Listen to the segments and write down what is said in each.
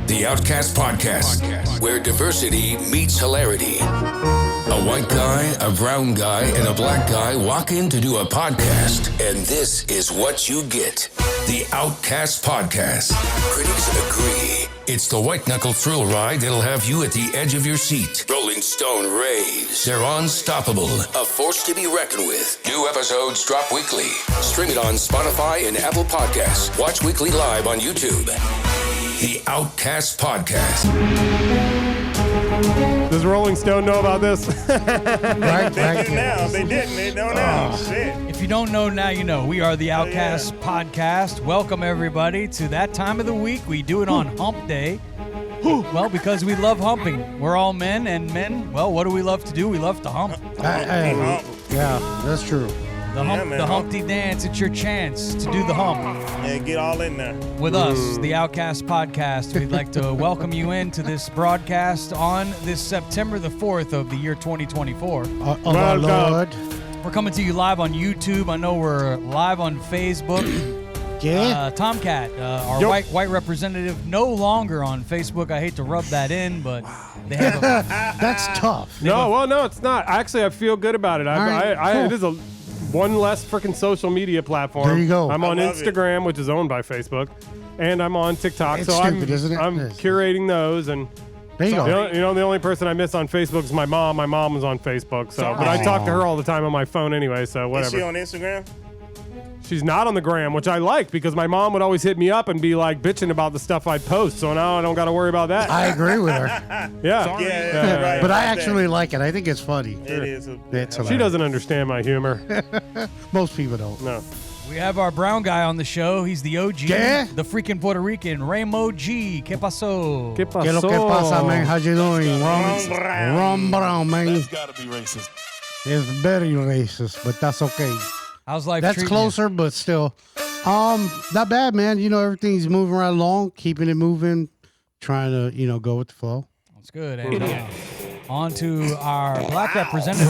The Outcast Podcast, where diversity meets hilarity. A white guy, a brown guy, and a black guy walk in to do a podcast, and this is what you get. The Outcast Podcast. Critics agree. It's the white-knuckle thrill ride that'll have you at the edge of your seat. Rolling Stone raves. They're unstoppable. A force to be reckoned with. New episodes drop weekly. Stream it on Spotify and Apple Podcasts. Watch weekly live on YouTube. The Outcast Podcast. Does Rolling Stone know about this? They did now. They didn't. They don't know. Shit. If you don't know, now you know. We are the Outcast Podcast. Welcome, everybody, to that time of the week. We do it on Hump Day. Well, because we love humping. We're all men, and men, well, what do we love to do? We love to hump. Hump. Yeah, that's true. The Humpty Dance, it's your chance to do the hump. Yeah, get all in there. With us, the Outcast Podcast, we'd like to welcome you into this broadcast on this September the 4th of the year 2024. Our Lord. We're coming to you live on YouTube. I know we're live on Facebook. Yeah. Tomcat, our white representative, no longer on Facebook. I hate to rub that in, but they have That's tough. No, it's not. Actually, I feel good about it. It is one less freaking social media platform. There you go. I'm on Instagram, which is owned by Facebook, and I'm on TikTok. It's so stupid, isn't it? I'm curating those, and There you go. the only person I miss on Facebook is my mom. My mom was on Facebook, but I talk to her all the time on my phone anyway. So whatever. Is she on Instagram? She's not on the gram, which I like because my mom would always hit me up and be like bitching about the stuff I'd post. So now I don't got to worry about that. I agree with her. Yeah. Right. But I actually like it. I think it's funny. It is. It's She hilarious. doesn't understand my humor. Most people don't. No. We have our brown guy on the show. He's the OG, Yeah? the freaking Puerto Rican, Ramo G. ¿Qué pasó? ¿Qué ¿Qué lo que pasa, man? How you doing? Ron Brown, man. That's gotta be racist. It's very racist, but that's okay. How's life That's treating closer, but still. Not bad, man. You know, everything's moving right along, keeping it moving, trying to, go with the flow. you? That's good. And on to our black representative.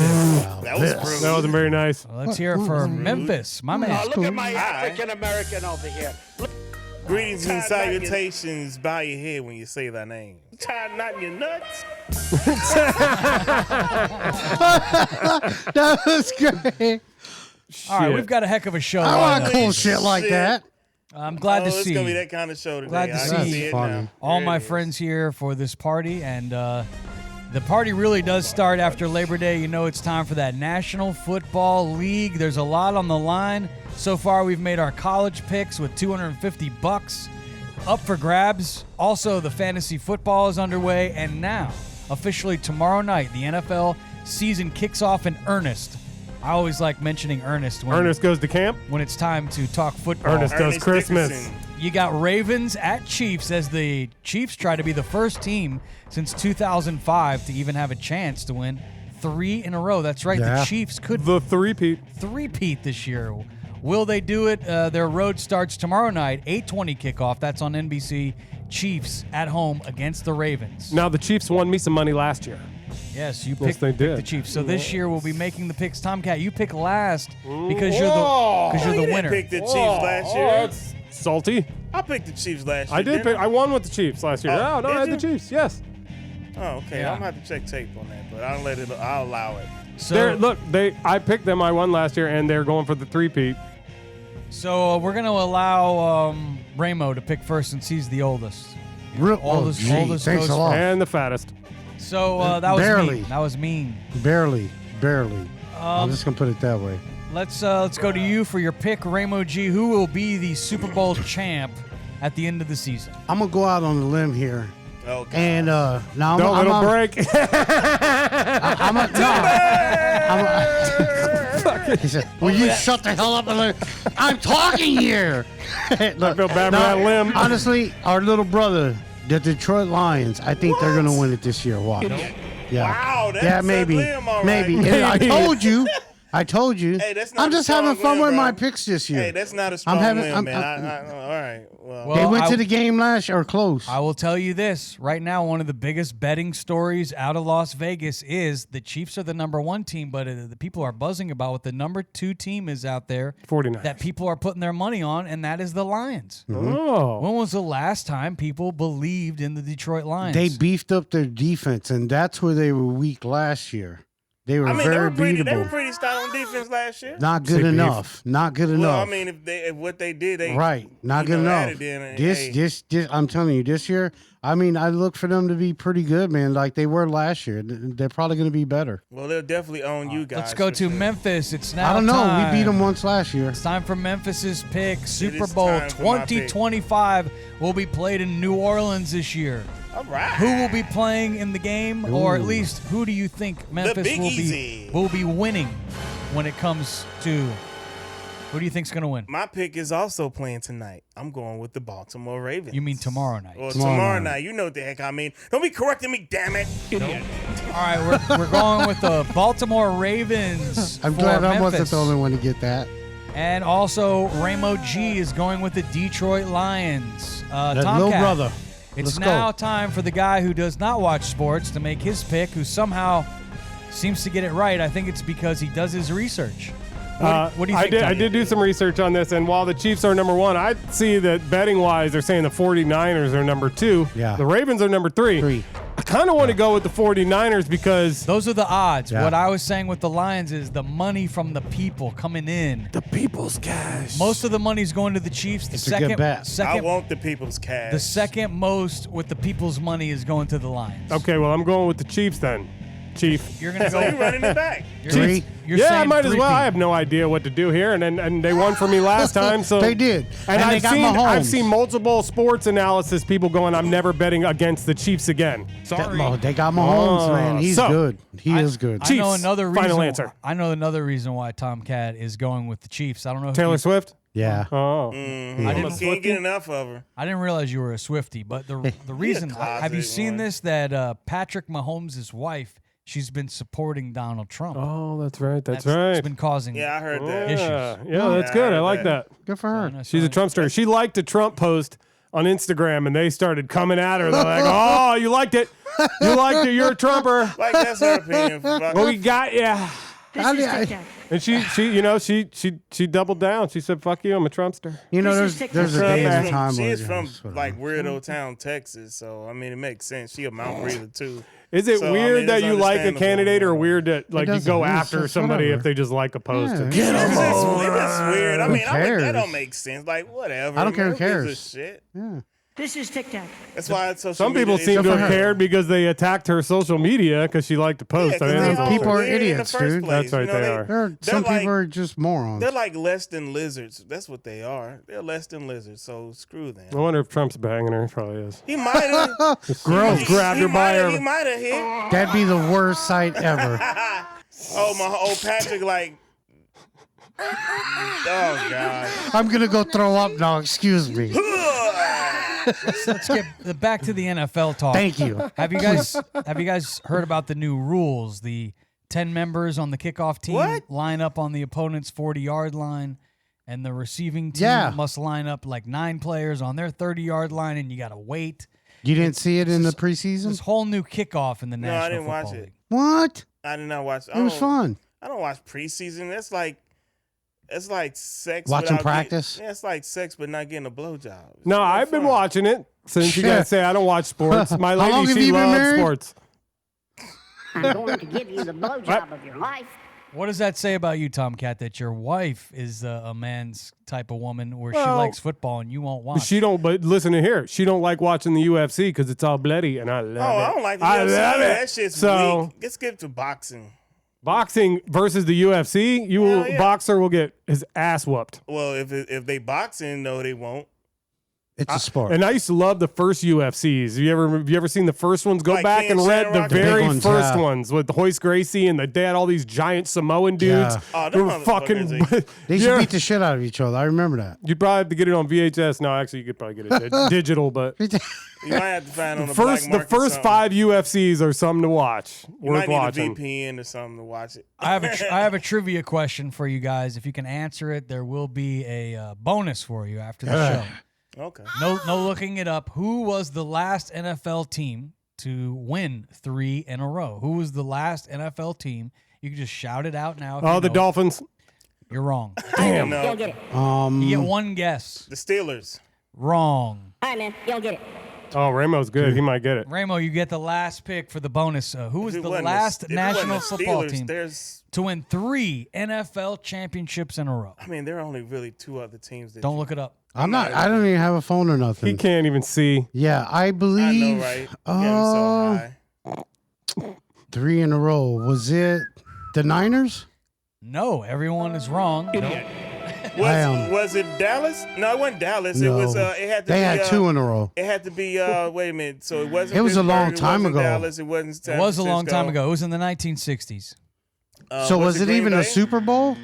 That was brutal. That wasn't very nice. Let's hear it for Memphis, my man. Look at my African American over here. Greetings and salutations. Bow your head when you say that name. Tied not in your nuts. That was great. All right, we've got a heck of a show. I lined want up. cool shit like shit. that. I'm glad to It's see gonna be that kind of show today. Glad to I see can you. see it Funny. now. all There my it is. friends here for this party, and the party really does start after Labor Day. You know, it's time for that National Football League. There's a lot on the line. So far, we've made our college picks with $250 up for grabs. Also, the fantasy football is underway, and now, officially tomorrow night, the NFL season kicks off in earnest. I always like mentioning earnest when Ernest goes to camp. when it's time to talk football. Ernest does Ernest Christmas. Dickerson. You got Ravens at Chiefs as the Chiefs try to be the first team since 2005 to even have a chance to win 3 in a row. That's right. Yeah. The Chiefs could The three-peat. three-peat this year. Will they do it? Their road starts tomorrow night, 8:20 kickoff. That's on NBC. Chiefs at home against the Ravens. Now, the Chiefs won me some money last year. Yes, you Yes, picked they did. the Chiefs. So this year we'll be making the picks. Tomcat, you pick last because Whoa. you're You the didn't winner. pick the Chiefs last year. That's salty. I picked the Chiefs last year. I did pick. I won with the Chiefs last year. Oh, No, I had did the you? Chiefs. Yes. Oh, okay. Yeah. I'm gonna have to check tape on that, but I'll allow it. So I picked them. I won last year, and they're going for the three-peat. So we're going to allow Ramo to pick first since he's the oldest. Oldest Thanks goes a lot. And the fattest. So that was Barely. mean. That was mean. Barely. I'm just going to put it that way. Let's go to you for your pick, Ramo G. Who will be the Super Bowl champ at the end of the season? I'm going to go out on a limb here. Okay. And now No, I'm it'll break. He said, "Will you shut the hell up and I'm talking here." Look, I feel bad for that limb. Honestly, our little brother, the Detroit Lions, I think they're going to win it this year. Watch. Yeah. Wow, that's yeah, a maybe. limb, all right. Maybe. And I told you I told you. Hey, that's not I'm a just having strong fun win, with bro. my picks this year. Hey, that's not a strong win, man. All right. Well, They went I- to the game last year, or close. I will tell you this right now. One of the biggest betting stories out of Las Vegas is the Chiefs are the number 1 team, but the people are buzzing about what the number 2 team is out there 49ers. that people are putting their money on, and that is the Lions. Oh. When was the last time people believed in the Detroit Lions? They beefed up their defense, and that's where they were weak last year. They were I mean, very they beatable. were pretty stout on defense last year. Not good enough. Not good enough. Well, I mean, if what they did, they right. Not good enough. added in, This, I'm telling you, this year, I mean, I look for them to be pretty good, man, like they were last year. They're probably going to be better. Well, they'll definitely own you guys. Let's go for to sure. Memphis. It's now I don't know. time. We beat them once last year. It's time for Memphis's pick. Super is Bowl time for my pick. 2025 will be played in New Orleans this year. All right. Who will be playing in the game, or at least who do you think Memphis Big will Easy. be winning when it comes to who do you think's going to win? My pick is also playing tonight. I'm going with the Baltimore Ravens. You mean tomorrow night? Or Tomorrow tomorrow night. night. You know what the heck I mean. Don't be correcting me, damn it. All right, we're going with the Baltimore Ravens. I'm for glad I Memphis. wasn't the only one to get that. And also, Ramo G is going with the Detroit Lions. That Tomcat, little brother. It's Let's now go. time for the guy who does not watch sports to make his pick, who somehow seems to get it right. I think it's because he does his research. What do you think, I Tom? did do some research on this, and while the Chiefs are number 1, I see that betting-wise, they're saying the 49ers are number 2. Yeah. The Ravens are number 3. 3. I kind of want to go with the 49ers because Those are the odds. Yeah. What I was saying with the Lions is the money from the people coming in. the people's cash. Most of the money's going to the Chiefs. The It's a good bet. I second, want the people's cash. the second most with the people's money is going to the Lions. Okay, well, I'm going with the Chiefs then. Chief. You're gonna So go. you running it back. You're, Three. You're Yeah, I saying might as well. three-peat. I have no idea what to do here, and they won for me last time. So They did. And, And they got Mahomes. I've seen multiple sports analysis people going, I'm never betting against the Chiefs again. Sorry. They got Mahomes, man. He's so, good. He is good. I know Chiefs, another reason. final answer. I know another reason why Tomcat is going with the Chiefs. I don't know. If Taylor you, Swift? Yeah. Oh. I didn't- can't get enough of her. I didn't realize you were a Swiftie, but the reason closet have you seen one. this that Patrick Mahomes' wife, she's been supporting Donald Trump. Oh, that's right. That's It's right. been causing Yeah, I heard that. issues. Yeah, that's good. I like that. that. Good for her. She's a Trumpster. She liked a Trump post on Instagram, and they started coming at her. They're like, "Oh, you liked it? You liked it? You're a Trumper. Like, that's her opinion. Fuck. Well, we got ya." I- And she doubled down. She said, "Fuck you, I'm a Trumpster." You know, This is there's a day and a time. She when- is from whatever. like Weirdo Town, Texas. So I mean, it makes sense. She a Mount breather too. Is it So, I weird mean, that it's you like a understandable. candidate, or weird that like you doesn't- go it's after just somebody whatever. if they just like a post? Yeah. And- It's just weird. I mean, Who that cares? don't make sense. Like, whatever. I don't care who Who gives a cares. Shit. Yeah. This is Tic Tac. That's why it's social Some people media seem is to so have weird. cared because they attacked her social media because she liked to post. Yeah, 'cause I mean, they that's all people are weird in the idiots, first dude. place, That's right, you know, they are. Some like- people are just morons. They're like less than lizards. That's what they are. They're less than lizards. So screw them. I wonder if Trump's banging her. He probably is. He might have. Gross. Grabbed her by He her. might have hit. That'd be the worst sight ever. Oh Patrick, like. Oh God. I'm gonna go throw up now. Excuse me. Let's get back to the NFL talk. Thank you. Have you guys heard about the new rules? The 10 members on the kickoff team What? line up on the opponent's 40-yard line, and the receiving team Yeah. must line up like 9 players on their 30-yard line, and you got to wait. You didn't see it in the This preseason? whole new kickoff in the No, National I didn't Football watch it. League. What? I did not watch. It was fun. I don't watch preseason. It's like sex. Watching without practice? Yeah, it's like sex, but not getting a blowjob. It's No, no I've been fun. watching it since you guys say I don't watch sports. My How long lady, have she you been loves married? sports. I'm going to give you the blowjob of your life. What does that say about you, Tomcat, that your wife is a man's type of woman where she Well, likes football and you won't watch? She don't. But listen to here. She don't like watching the UFC because it's all bloody, and I love it. Oh, I don't like the I UFC. love it. That shit's So weak. Let's get to boxing. boxing versus the UFC, Hell yeah. boxer will get his ass whooped. Well, if they boxing, no, they won't. It's a sport. And I used to love the first UFCs. Have you ever seen the first ones? Go Like back and Ken read the Shamrock? The very big ones, first yeah. ones with Hoist Gracie and they had all these giant Samoan dudes. Yeah. Oh, Who them were fucking. motherfuckers, They used to beat the shit out of each other. I remember that. You'd probably have to get it on VHS. No, actually, you could probably get it digital, but You might have to find on the the black first market 5 UFCs are something to watch. You Worth might need watching. a VPN or something to watch it. I have a trivia question for you guys. If you can answer it, there will be a bonus for you after the show. Okay. No looking it up. Who was the last NFL team to win 3 in a row? Who was the last NFL team? You can just shout it out now. If Oh, you the know it. Dolphins. You're wrong. Damn. No. You'll get it. You get one guess. The Steelers. Wrong. All right, man. You'll get it. Oh, Ramo's good. He might get it. Ramo, you get the last pick for the bonus. Who was If it the wasn't last if it wasn't national the football Steelers, team There's, to win 3 NFL championships in a row? I mean, there are only really 2 other teams that Don't look it up. I don't even have a phone or He nothing. can't even see. Yeah, I believe. I know, right? Yeah, so high. 3 in a row. Was it the Niners? No, everyone is wrong. Nope. Was it Dallas? No, it wasn't Dallas. No. It was. It had to They be, had 2 in a row. It had to be. Wait a minute. So it wasn't. It was a long Pittsburgh, time it wasn't ago. Dallas. It wasn't. San It was a long Francisco. time ago. It was in the 1960s. So was it Green even Bay? a Super Bowl?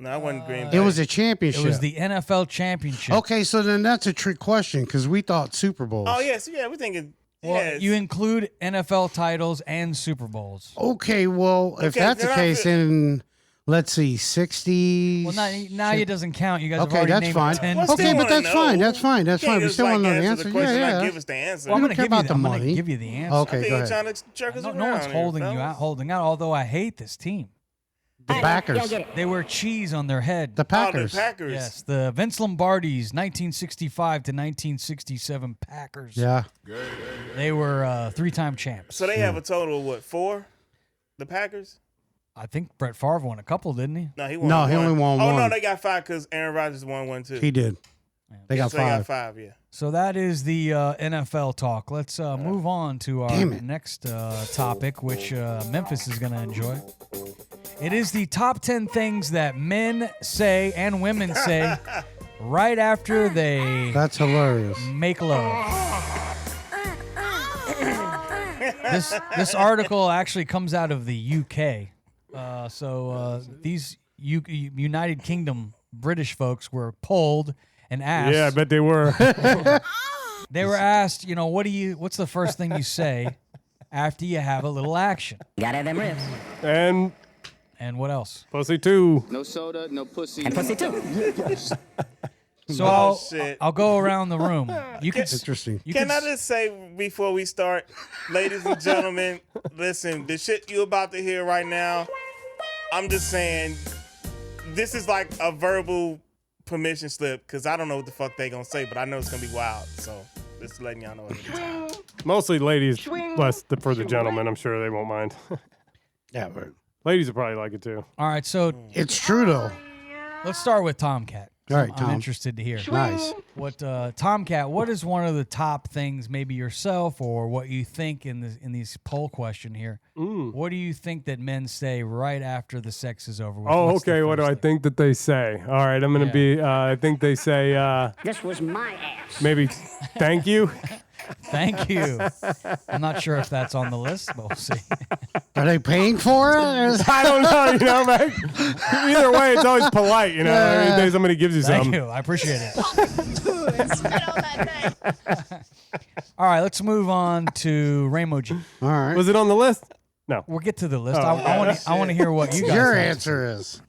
No, it wasn't Green Bay. It was a It championship. was the NFL championship. Okay, so then that's a trick question because we thought Super Bowls. Oh yes, yeah. We're thinking. Well, yes. you include NFL titles and Super Bowls. Okay, well, if Okay, that's the then I case, feel- then let's see, 60s. Well, now it doesn't count. You guys have Okay, already that's named fine. 10. Well, still Okay, but wanna that's fine. know. That's fine. That's You can't fine. We just, still like, want to know the answer answer. the Yeah, question, yeah. not give us the answer. Well, I'm We going don't to care give you about the, the I'm gonna money. give you the answer. Okay, I think go you're ahead. trying to jerk us No, around. no one's here, holding you fellas. holding out, although I hate this team. The All right, man. Packers. You'll get it. They wear cheese on their head. The Oh, Packers. the Packers. Yes, the Vince Lombardi's 1965 to 1967 Packers. Yeah. They were 3-time champs. So they have a total of what? 4? The Packers? I think Brett Favre won a couple, didn't he? No, he won. No, he only won Oh no, one. they got 5 because Aaron Rodgers won 1 too. He did. They got so they got 5. 5. Yeah. So that is the NFL talk. Let's move on to our Damn it. next topic, which Memphis is going to enjoy. It is the top 10 things that men say and women say right after they That's hilarious. make love. This article actually comes out of the UK. These United Kingdom British folks were polled and asked. Yeah, I bet they were. They were asked, what's the first thing you say after you have a little action? Gotta have them ribs. And And what else? pussy too. No soda, no pussy. And pussy too. So shit. I'll go around the room. You can Interesting. Can I just say before we start, ladies and gentlemen, listen, the shit you about to hear right now, I'm just saying, this is like a verbal permission slip because I don't know what the fuck they gonna say, but I know it's gonna be wild. So just letting y'all know ahead of time. Mostly ladies, less for the gentlemen. I'm sure they won't mind. Yeah, but Ladies will probably like it too. All right, so it's true though. let's start with Tomcat. All right, I'm Tom. interested to hear. Nice. What Tomcat? What is one of the top things, maybe yourself or what you think in these poll question here? What do you think that men say right after the sex is over with? Oh, What's the okay. What do first I thing? think that they say? All right, I'm gonna Yeah. be. I think they say This was my ass. maybe thank you. Thank you. I'm not sure if that's on the list, but we'll see. Are they paying for it? I don't know. Man. Either way, it's always polite. Every day somebody gives you Thank something. you. I appreciate it. All right, let's move on to Ramo G. All right. Was it on the list? No. We'll get to the list. Oh, I want to hear what you guys Your have to answer is.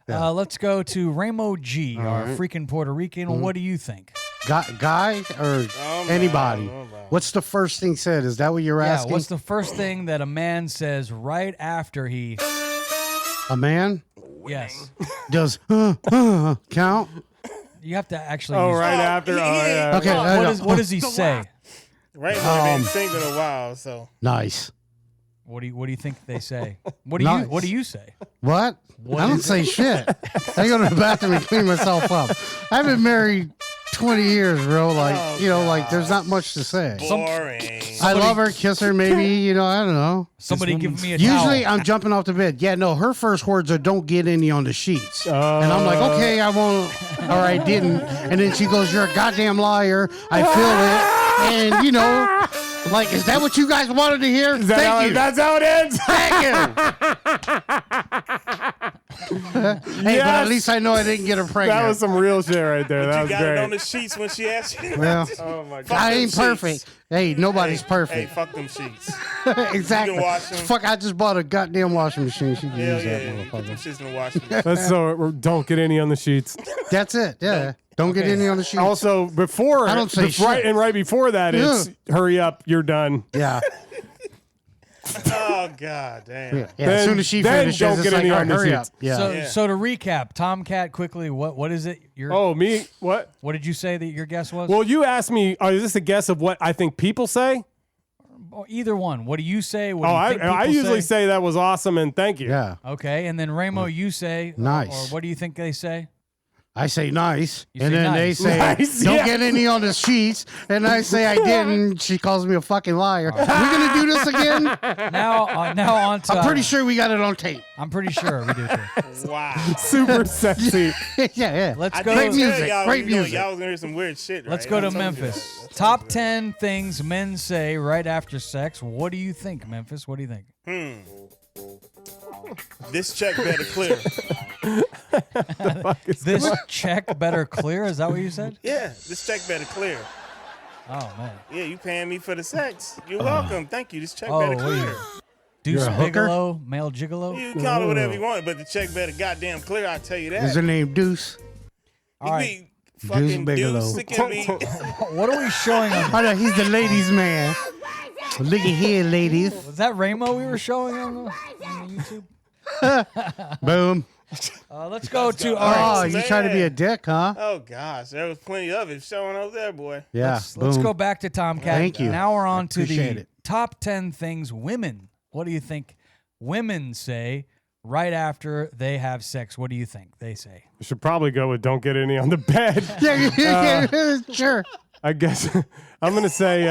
Let's go to Ramo G, our right. freaking Puerto Rican. What do you think? Guy or anybody? What's the first thing said? Is that what you're Yeah, asking? what's the first thing that a man says right after he? A man Yes, does count? you have to actually. Oh, use right Oh, after. he- Oh, he- yeah. Okay. What does he say? Right now, they've been singing a while, so. Nice. What do you think they say? What do you say? What? I don't say shit. I go to the bathroom and clean myself up. I've been married 20 years, bro. Like, like there's not much to say. Boring. I love her, kiss her, maybe, I don't know. Somebody give me a towel. Usually I'm jumping off the bed. Yeah, no, her first words are don't get any on the sheets. And I'm like, okay, I won't, or I didn't. And then she goes, you're a goddamn liar. I feel it. And, like, is that what you guys wanted to hear? Thank you. That's how it ends. Thank you. Hey, but at least I know I didn't get her pregnant. That was some real shit right there. That You was got great. it on the sheets when she asked you. Well, Oh my Fuck god. I them ain't sheets. perfect. Hey, nobody's Hey, perfect. fuck them sheets. Exactly. You can wash them. Fuck, I just bought a goddamn washing machine. She can Hell use yeah, that you put them motherfucker. shits in the washing machine. That's so don't get any on the sheets. That's it. Yeah. Don't get any on the sheets. Also, before I don't say shit. right before that, it's hurry up, you're done. Yeah. Oh god damn. Yeah. As soon as she then finishes, don't it's get like, any all on right, the hurry up. sheets. Yeah. So, Yeah. so to recap, Tomcat, quickly, what is it? Oh, me? What? What did you say that your guess was? Well, you asked me, is this a guess of what I think people say? Or either one. What do you say? What do you think I people usually say that was awesome and thank you. Yeah. Okay, and then Ramo, you say Nice. Or what do you think they say? I say nice. You And say then nice. they say, Nice, don't yeah. get any on the sheets. And I say I didn't. She calls me a fucking liar. We're going to do this again? Now on to. I'm pretty sure we got it on tape. I'm pretty sure we do too. Wow. Super sexy. Yeah. Let's I go. Great did tell music. y'all, Great music. Y'all was gonna hear some weird shit. Let's right? go I to told you Memphis. that. Top 10 things men say right after sex. What do you think, Memphis? What do you think? This check better clear. This check better clear? Is that what you said? Yeah, this check better clear. Oh man. Yeah, you paying me for the sex. You're welcome. Thank you. This check Oh, better what are you? clear. Deuce You're a hooker? Bigelow, male gigolo. You can call it whatever you want, but the check better goddamn clear. I tell you that. Is her name Deuce? All right. Be fucking Bigelow. Deuce. It can be. What are we showing on? Oh, no, he's the ladies' man. Look at here, ladies. Was that Ramo we were showing on the YouTube? Boom. Let's go to. Oh, All right. you trying to be a dick, huh? Oh gosh, there was plenty of it showing over there, boy. Yeah. Let's boom. go back to Tomcat. Thank you. Now we're on I to the appreciate it. top 10 things women. What do you think women say right after they have sex? What do you think they say? We should probably go with don't get any on the bed. Yeah, sure. I guess I'm going to say,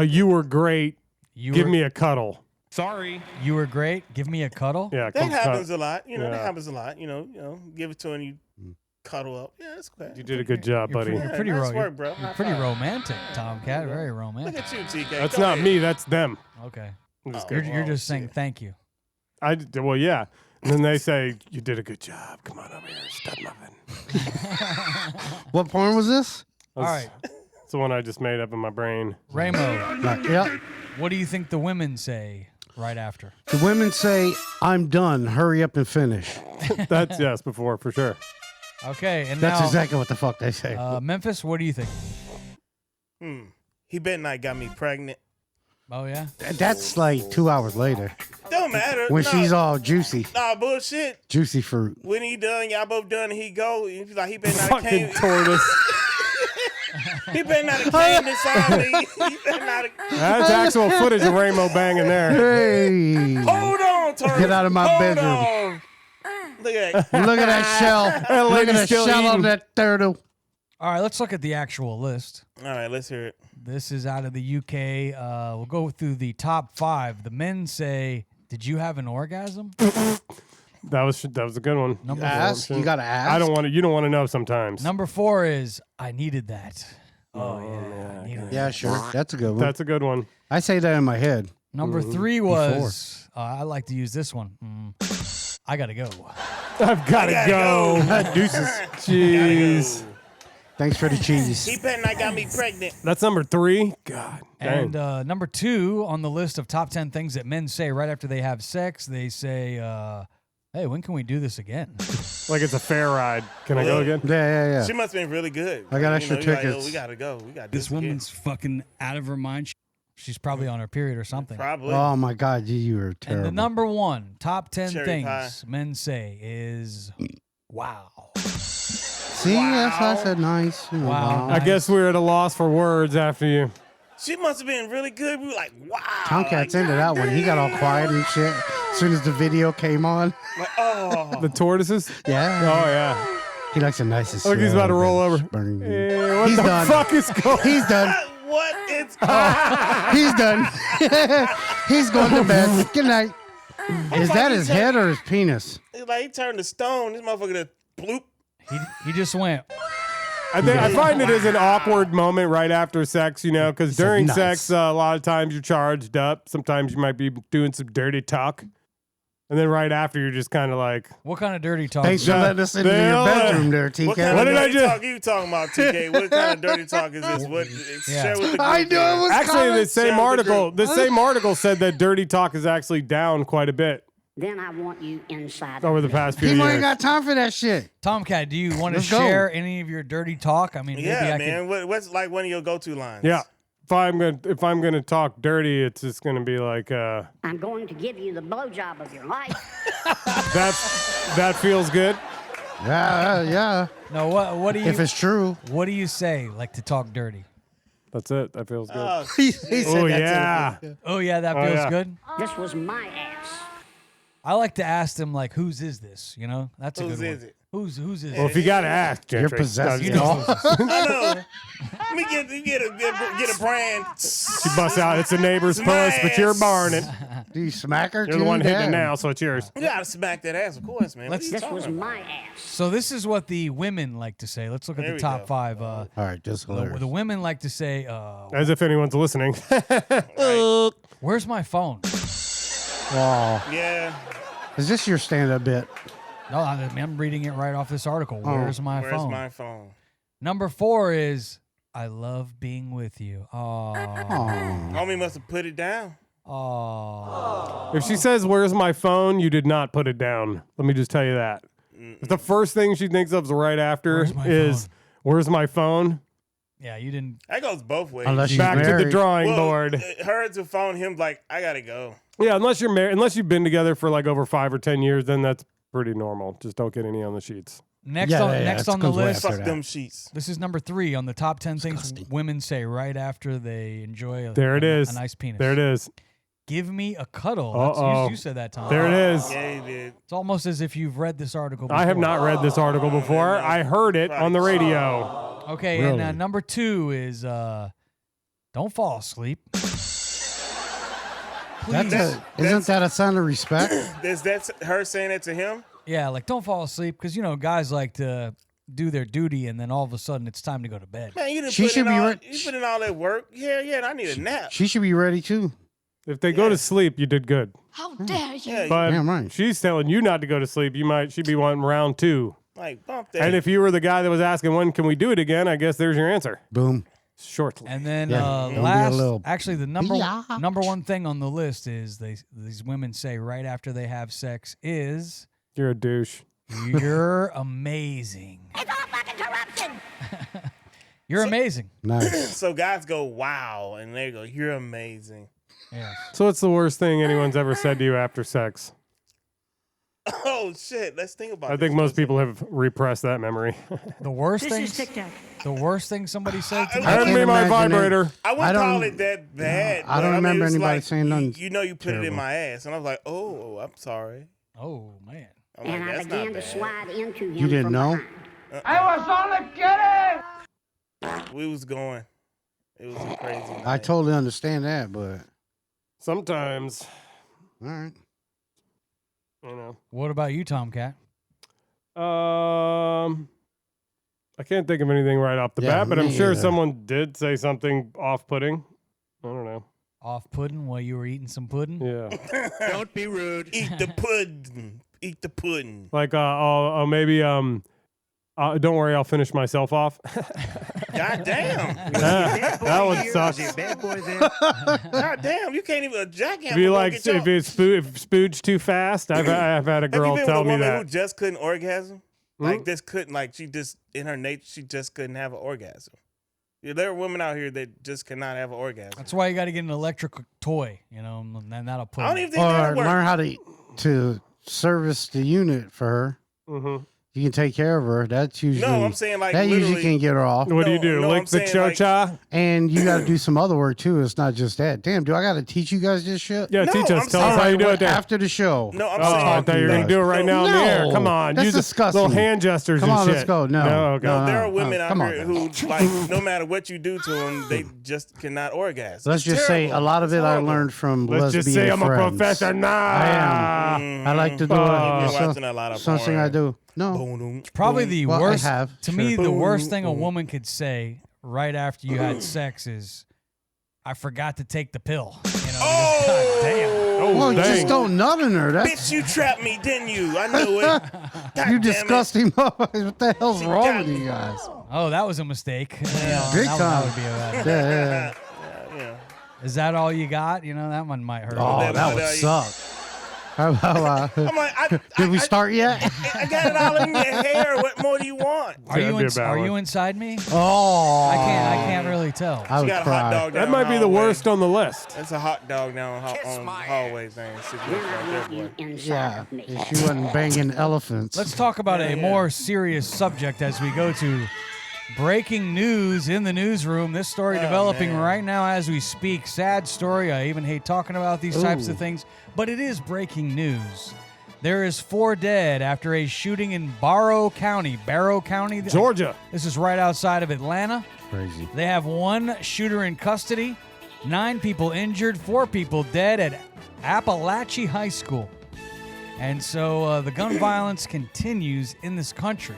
you were great. Give me a cuddle. Sorry. You were great. Give me a cuddle. Yeah, That happens a lot. You know, Yeah. that happens a lot. You know, give it to her and you cuddle up. Yeah, that's okay. you did a good job, buddy. You're pretty, nice ro- work, bro. You're High pretty five. romantic, Tomcat. Very Look romantic. at you, TK. That's Go not ahead. me. That's them. Okay. I'm just You're, kidding. you're just saying thank you. Well, yeah. And then they say, you did a good job. Come on over here, stud muffin. What porn was this? All right. It's the one I just made up in my brain. Ramo, Yep. what do you think the women say right after? The women say, I'm done. Hurry up and finish. That's yes, before for sure. Okay. And That's now, exactly what the fuck they say. Memphis, what do you think? He better not got me pregnant. Oh, yeah? That's like 2 hours later Don't matter. when no, she's all juicy. Nah, bullshit. Juicy fruit. When he done, y'all both done, and he go. He's like, he better not have Fucking came. tortoise. He better not have came inside me. He better not have. That's actual footage of Rainbow banging there. Hey. Hold on, Turtle. Get out of my Hold bedroom. on. Look at that. Look at that shell. Look at lady's that still shell on eating. that turtle. All right, let's look at the actual list. All right, let's hear it. This is out of the UK. We'll go through the top 5. The men say, "Did you have an orgasm?" That was a good one. Number Ask. You got to ask. I don't want to. You don't want to know sometimes. Number 4 is, "I needed that." Oh yeah, I needed that. Yeah, sure. That's a good one. That's a good one. I say that in my head. Number 3 was, I like to use this one. I gotta go. I've got to go. Deuces. Jeez. Thanks for the cheese. He better not got me pregnant. That's number 3. God. And Dang. number 2 on the list of top 10 things that men say right after they have sex, they say, "Hey, when can we do this again?" Like it's a fair ride. Can I go again? Yeah. She must have been really good. I got You extra know, you're like, tickets. "Yo, we gotta go. We got This woman's fucking out of her mind. She's probably on her period or something. probably. Oh my God, you were And terrible. the number 1 top 10 Cherry things pie. men say is, "Wow." See, that's why I said nice. You know, Wow. I guess we're at a loss for words after you. She must have been really good. We were like, wow. Tomcat's like, into that one. He got all quiet and shit as soon as the video came on. like, oh. The tortoises? Yeah. Oh, yeah. He likes the nicest. Look, he's about to roll over. Burning. What He's the done. fuck is going? He's done. What? It's He's done. He's going to bed. Good night. Is that his head or his penis? It's like he turned to stone. This motherfucker just bloop. He just went. I find it is an awkward moment right after sex, you know, because during nice. sex, a lot of times you're charged up. Sometimes you might be doing some dirty talk. And then right after, you're just kind of like, What kind of dirty talk? Thanks for letting us into your bedroom there, TK. What kind What of did I dirty do? talk are you talking about, TK? What kind of dirty talk is this? What? Share with the group I knew here. it was actually, coming. the same Share with the article, group. the same article said that dirty talk is actually down quite a bit Then I want you inside. over the past few People ain't years. got time for that shit. Tomcat, do you want to Let's go. share any of your dirty talk? I mean, maybe Yeah, I man. What's like one of your go-to lines? Yeah. If I'm gonna talk dirty, it's just gonna be like, I'm going to give you the blowjob of your life. that feels good. Yeah. No, what do you If it's true. what do you say like to talk dirty? That's it. That feels good. Oh, He said Oh that yeah. Oh yeah, that Oh, feels yeah. good. This was my ass. I like to ask them like, whose is this? You know, that's a Whose good one. is it? Whose is Well, it? if you gotta ask, You're Gentry. possessed. You No, know, I know. Let me get a brand. She busts out. It's a neighbor's My puss, but you're ass. barring it. Do you smack her? You're the one hitting it now, so it's yours. You gotta smack that ass, of course, man. What Let's- are you This talking was about? my ass. so this is what the women like to say. Let's look at There the we top go. 5. All right, just hilarious. The women like to say, As if anyone's listening. "Where's my phone?" Wow. Yeah. Is this your stand-up bit? No, I'm reading it right off this article. Oh. Where's my Where's phone? my phone? Number 4 is, "I love being with you." Oh, Homie must have put it down. oh. If she says, "Where's my phone?" you did not put it down. Let me just tell you that. If the first thing she thinks of right after Where's my is, phone? "Where's my phone?" Yeah, you didn't. That goes both ways. Unless she's Back to the married. drawing Well, board. her to phone him like, I gotta go. Yeah, unless you're married, unless you've been together for like over 5 or 10 years, then that's pretty normal. Just don't get any on the sheets. Next Yeah, on yeah, next it on the comes way list. after Fuck that. them sheets. This is number 3 on the top 10 things women say right after they enjoy There it is. a nice penis. There it is. Give me a cuddle. Uh-oh. You said that, Tom. There it is. Yeah, he did. It's almost as if you've read this article before. I have not read this article before. I heard it on the radio. Okay, and Really? number 2 is don't fall asleep. Isn't that a sign of respect? Is that her saying that to him? Yeah, like don't fall asleep because guys like to do their duty and then all of a sudden it's time to go to bed. Man, you didn't She put should in be all, re- you put in all that work. Yeah, I need a nap. She should be ready too. If they go to sleep, you did good. How dare you? Yeah, But Damn right. she's telling you not to go to sleep. She'd be wanting round 2. like bump that. And if you were the guy that was asking when can we do it again, I guess there's your answer. Boom. Shortly. And then Yeah, don't be a last, little actually the biatch. number one thing on the list is these women say right after they have sex is You're a douche. you're amazing. It's all fucking corruption. You're amazing. Nice. so guys go, wow, and they go, you're amazing. Yes. So what's the worst thing anyone's ever said to you after sex? Oh shit, let's think about. I think most people have repressed that memory. The worst This thing. is Tic Tac. The worst thing somebody said to I me. Hand can't me my imagine it. vibrator. I I wouldn't don't- call it that bad. I don't but remember it's anybody like, saying nothing You know, you put it in terrible. my ass, and I was like, oh, I'm sorry. Oh man. I'm And like, I that's began not to bad. slide into him. You didn't from know? behind. We was going. It was a crazy. I night. totally understand that, but Sometimes, all right. you know. What about you, Tomcat? I can't think of anything right off the Yeah, bat, but I'm me sure either. someone did say something off-putting. I don't know. Off pudding while you were eating some pudding? Yeah. Don't be rude. Eat the pudding. Eat the pudding. Like, maybe, don't worry, I'll finish myself off. God damn. That would suck. Bad boy there. God damn. You can't even a jackhammer. Be go like, get your- if it's spooged too fast, I've had a Have you girl been tell with a me woman who that. just couldn't orgasm? Hmm? Like this couldn't, like she just in her nature, she just couldn't have an orgasm. Yeah, there are women out here that just cannot have an orgasm. That's why you got to get an electric toy, and then that'll put. I don't it. even think that'll Or work. learn how to service the unit for her. Mm-hmm. You can take care of her. That's usually No, I'm saying like that usually literally- can get her off. What do you do? No, Lick I'm the saying, like- cho-cha? And you got to do some other work too. It's not just that. Damn, do I got to teach you guys this shit? Yeah, No, teach us. I'm Tell us saying- how you do it there. After the show. No, I'm Oh, I saying thought you were going to do it right now in the air. No, Come on. that's Use disgusting. little hand gestures Come and on, shit. let's go. No, okay. no. there are women out come on, here guys. who, like, no matter what you do to them, they just cannot orgasm. Let's It's just say terrible. a lot of It's it I horrible. learned from Let's lesbian just say I'm a friends. professional. I am. I like to do You've it. been It's watching a lot of something porn. I do. No. Boom, Probably boom. the Well, I worst. have, To sure. me, the Boom, worst thing a boom. woman could say right after you had sex is, "I forgot to take the pill." You know, because, God damn. Oh, Well, dang. just don't nut in her. That's Bitch, you trapped me, didn't you? I knew it. God you damn it. disgusting motherfuckers. What the hell's She wrong got with me. you guys? Oh, that was a mistake. You know, Big that time. would be a bad. Yeah. Yeah. Is that all you got? You know, that one might hurt. Oh, that that would, would uh, suck. How about, I'm like, did we start yet? I got it all in your hair. What more do you want? Are That'd you be a in, bad are one. you inside me? Oh, I can't really tell. I She would got a hot cry. dog down That might be the hallway. worst on the list. That's a hot dog down on hallway thing. Situation right there, boy. Inside Yeah, of me. if she wasn't banging elephants. Let's talk about a more serious subject as we go to breaking news in the newsroom. This story developing man. right now as we speak. Sad story. I even hate talking about these types Ooh. of things, but it is breaking news. There is 4 dead after a shooting in Barrow County. Georgia. This is right outside of Atlanta. Crazy. They have 1 shooter in custody, 9 people injured, 4 people dead at Appalachia High School. And so the gun violence continues in this country.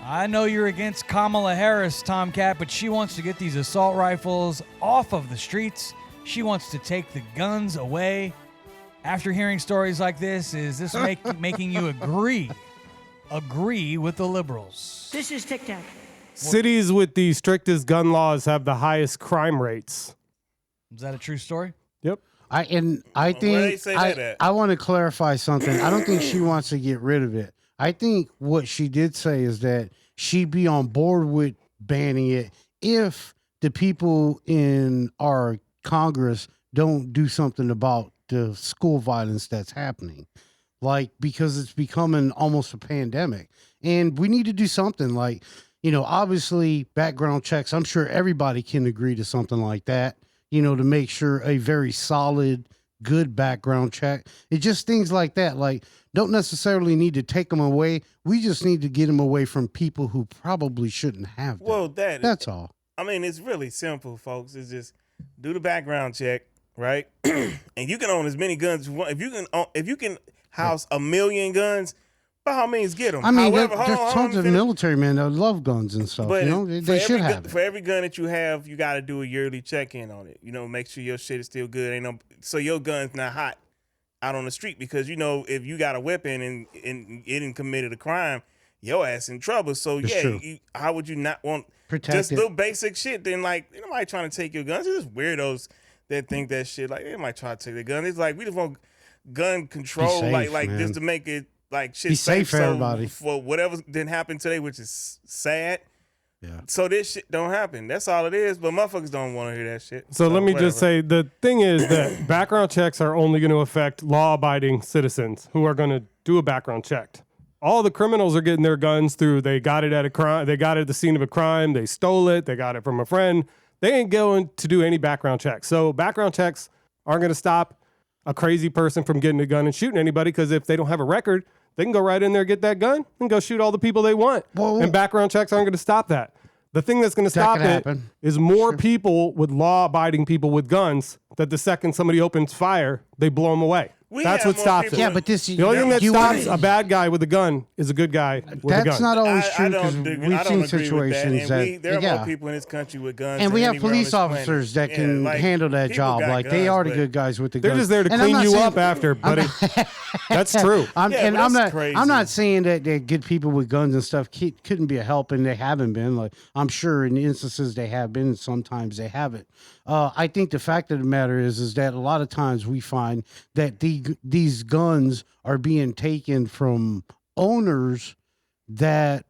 I know you're against Kamala Harris, Tomcat, but she wants to get these assault rifles off of the streets. She wants to take the guns away. After hearing stories like this, is this making you agree with the liberals? This is Tic Tac. Cities with the strictest gun laws have the highest crime rates. Is that a true story? Yep. I they think say that at? I want to clarify something. I don't think she wants to get rid of it. I think what she did say is that she'd be on board with banning it if the people in our Congress don't do something about the school violence that's happening. Like, because it's becoming almost a pandemic. And we need to do something like, obviously background checks. I'm sure everybody can agree to something like that, to make sure a very solid, good background check. It's just things like that. Like, don't necessarily need to take them away. We just need to get them away from people who probably shouldn't have them. Well, That's all. I mean, it's really simple, folks. It's just do the background check, right? And you can own as many guns as you want. If you can house 1 million guns, by all means, get them. I mean, However, there's tons of military men that love guns and stuff. But They should have it. For every gun that you have, you got to do a yearly check-in on it. Make sure your shit is still good. So your gun's not hot out on the street, because if you got a weapon and it didn't committed a crime, your ass in trouble. So It's yeah, true. how would you not want Protect just it. little basic shit? Then nobody trying to take your guns. It's just weirdos that think that shit. Like, they might try to take their gun. It's like, we just want gun control, safe, like man. just to make it like shit Be safe for so everybody. for whatever didn't happen today, which is sad. Yeah. So this shit don't happen. That's all it is. But motherfuckers don't want to hear that shit. So let me whatever. just say, the thing is that background checks are only going to affect law-abiding citizens who are going to do a background check. All the criminals are getting their guns through. They got it at a crime. They got it at the scene of a crime. They stole it. They got it from a friend. They ain't going to do any background checks. So background checks aren't going to stop a crazy person from getting a gun and shooting anybody, because if they don't have a record, they can go right in there, get that gun, and go shoot all the people they want. Whoa. And background checks aren't going to stop that. The thing that's going to stop could it happen. is more people with law-abiding people with guns, that the second somebody opens fire, they blow them away. We That's have what more stops people it. Yeah, but this The only thing that you stops wanna- a bad guy with a gun is a good guy with a gun. That's not always I true, because don't we've agree seen with that. situations And there are yeah. more people in this country with guns. And we than have anywhere on police this planet. officers that Yeah, can like, handle that people job. got Like, they guns, are the but- good guys with the They're guns. just there to And I'm clean not you saying- up after, buddy. That's true. I'm Yeah, but that's crazy. I'm not saying that good people with guns and stuff couldn't be a help, and they haven't been. Like, I'm sure in instances they have been, and sometimes they haven't. I think the fact of the matter is that a lot of times we find that these guns are being taken from owners that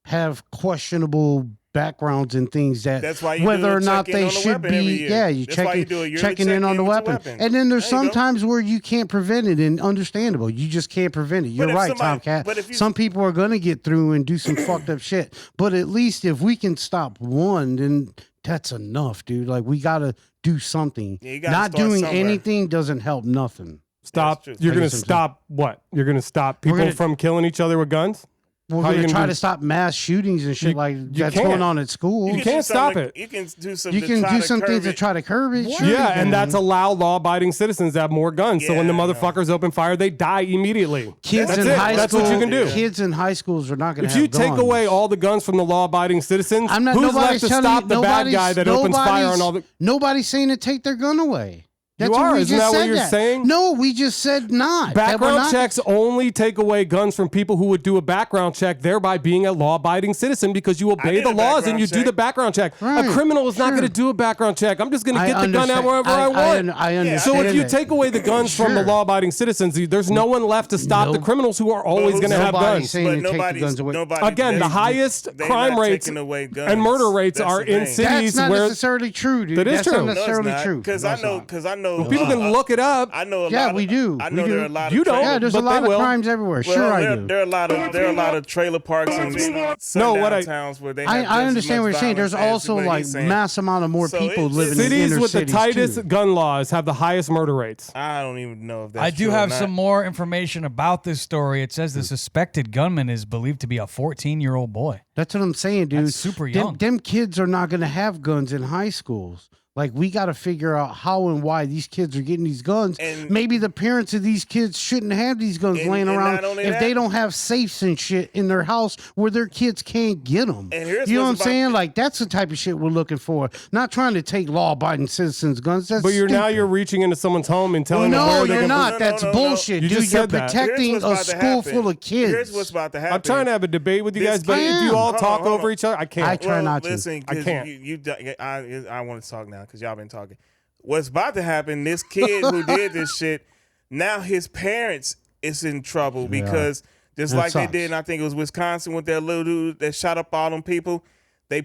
have questionable backgrounds and things That's why you whether do a or not check-in they on the should weapon every be. year. Yeah, you That's why you do a yearly checking in on the check-in with weapon. your weapon. And then there's There you go. sometimes where you can't prevent it, and understandable. You just can't prevent it. You're if right, somebody- Tomcat. but if you- Some people are going to get through and do some fucked up shit. But at least if we can stop one, then that's enough, dude. Like, we got to do something. Yeah, you gotta Not start doing somewhere. anything doesn't help nothing. Stop. That's true. You're going That's to what I'm stop what? You're going to stop people gonna- from killing each other with guns? We're How you going to gonna try do- to stop mass shootings and shit that's can't. going on at school. You can can't do stop something- it. You can do some. You to can try do to some curb things to it. try to curb it. Sure Yeah, you and can. that's allow law-abiding citizens to have more guns. So when the Yeah, I know. motherfuckers open fire, they die immediately. Kids That's in it. high That's school. what you can do. Kids in high schools are not going to If have you take guns. away all the guns from the law-abiding citizens, I'm not. who's Nobody's left to telling stop you, the bad guy that opens fire on all the? Nobody's saying to take their gun away. That's You what are. we Isn't just that what said you're that. saying? No, we just said not. That we're Background not- checks only take away guns from people who would do a background check, thereby being a law-abiding citizen because you obey did the a laws and background you do check. the background check. Right, A criminal is not sure. going to do a background check. I'm just going to get the gun out understand- wherever I want. I understand. So if you that. take away the guns from the Sure. law-abiding citizens, there's no one left to stop the Nope. criminals who are always going to have Nobody's guns. saying But to take the nobody's guns away. nobody. Again, the highest they're crime not rates taking away guns. and murder rates That's are the in thing. cities That's not where necessarily true, dude. That is That's true. not No, it's necessarily true. Because I know. people can look it up. I know. Yeah, we do. I We know do. there are a lot. You of don't. trailer- Yeah, there's a But lot they of will. crimes everywhere. Well, Sure, I there, do. there are a lot of trailer parks and sundown towns where they. Have I understand what you're saying. There's also like mass amount of more So people it's- living in Cities inner with the cities, tightest too. gun laws have the highest murder rates. I don't even know if that's. I do true or have not. some more information about this story. It says the suspected gunman is believed to be a 14-year-old boy. That's what I'm saying, dude. That's super young. Them kids are not going to have guns in high schools. Like, we got to figure out how and why these kids are getting these guns. And- Maybe the parents of these kids shouldn't have these guns And- laying and around not only if that- they don't have safes and shit in their house where their kids can't get them. And here's You know what I'm what's about- saying? Like, that's the type of shit we're looking for. Not trying to take law-abiding citizens' guns. That's But now stupid. you're reaching into someone's home and telling them No, where they you're can not. No, That's no, no. bullshit, You dude. just You're said that. protecting Here's a what's about to school happen. full of kids. Here's what's about to happen. I'm trying to have a debate with you This- guys, but I if you am. all Hold on, talk hold over on. each other, I can't. I try not to. Listen, I can't. I want to talk now because y'all been talking. What's about to happen? This kid who did this shit, now his parents is in trouble because just That like sucks. they did, and I think it was Wisconsin with that little dude that shot up all them people. They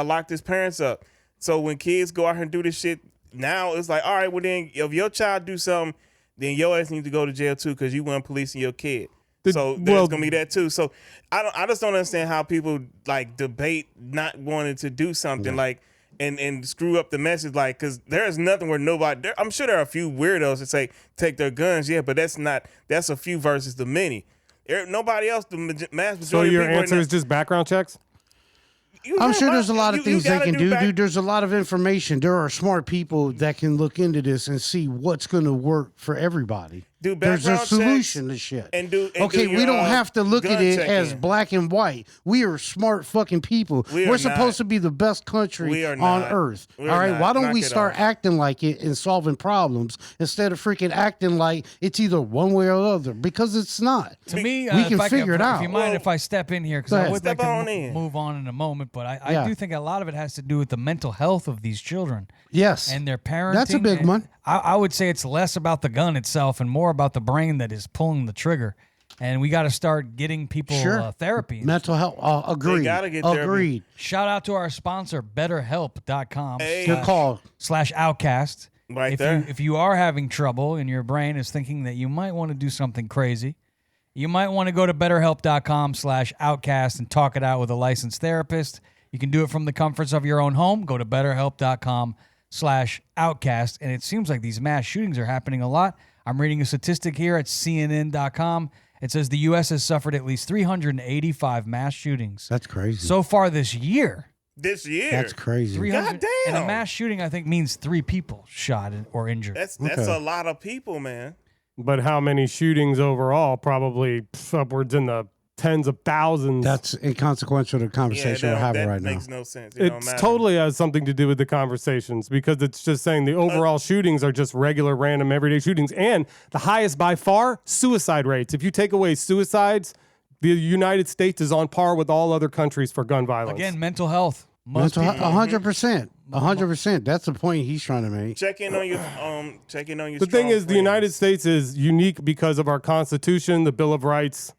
locked his parents up. So when kids go out here and do this shit, now it's like, all right, well then, if your child do something, then your ass need to go to jail too because you weren't policing your kid. So there's gonna be that too. So I just don't understand how people like debate not wanting to do something like and screw up the message like because there is nothing where nobody. I'm sure there are a few weirdos that say take their guns, yeah, but that's a few versus the many. Nobody else, the mass majority. So of your people are answer not- is just background checks? I'm sure there's a lot of You things they gotta can do, back- dude. There's a lot of information. There are smart people that can look into this and see what's going to work for everybody. Do There's a background solution checks to shit. and do okay, your, we don't have to look gun at it checking. as black and white. We are smart fucking people. We We're are supposed not. to be the best country We are on not. earth. We All are right, not. why don't Knock we it start off. acting like it and solving problems instead of freaking acting like it's either one way or the other? Because it's not. To me, we can if I figure it out. If you mind Well, if I step in here, because go I ahead. would like Step to on in. move on in a moment, but I Yeah. do think a lot of it has to do with the mental health of these children Yes. and their parenting. That's a big and one. I would say it's less about the gun itself and more about the brain that is pulling the trigger. And we got to start getting people Sure. therapy. Mental health. Agreed. gotta get therapy. Agreed. Shout out to our sponsor, BetterHelp.com. Hey. Good call. /Outcast. Right if there. if you are having trouble and your brain is thinking that you might want to do something crazy, you might want to go to BetterHelp.com/Outcast and talk it out with a licensed therapist. You can do it from the comforts of your own home. Go to BetterHelp.com/Outcast. And it seems like these mass shootings are happening a lot. I'm reading a statistic here at CNN.com. It says the U.S. has suffered at least 385 mass shootings That's crazy. so far this year. this year. That's crazy. 300 God damn. And a mass shooting, I think, means 3 people shot or injured. That's Okay. a lot of people, man. But how many shootings overall? Probably upwards in the tens of thousands. That's inconsequential to the conversation we're having right now. makes no sense. It don't It matter. totally has something to do with the conversations because it's just saying the overall shootings are just regular, random, everyday shootings. And the highest by far, suicide rates. If you take away suicides, the United States is on par with all other countries for gun violence. Again, mental health. Most Mental, people, 100%. 100%. That's the point he's trying to make. Check in on your the thing strong is, the friends. United States is unique because of our Constitution, the Bill of Rights.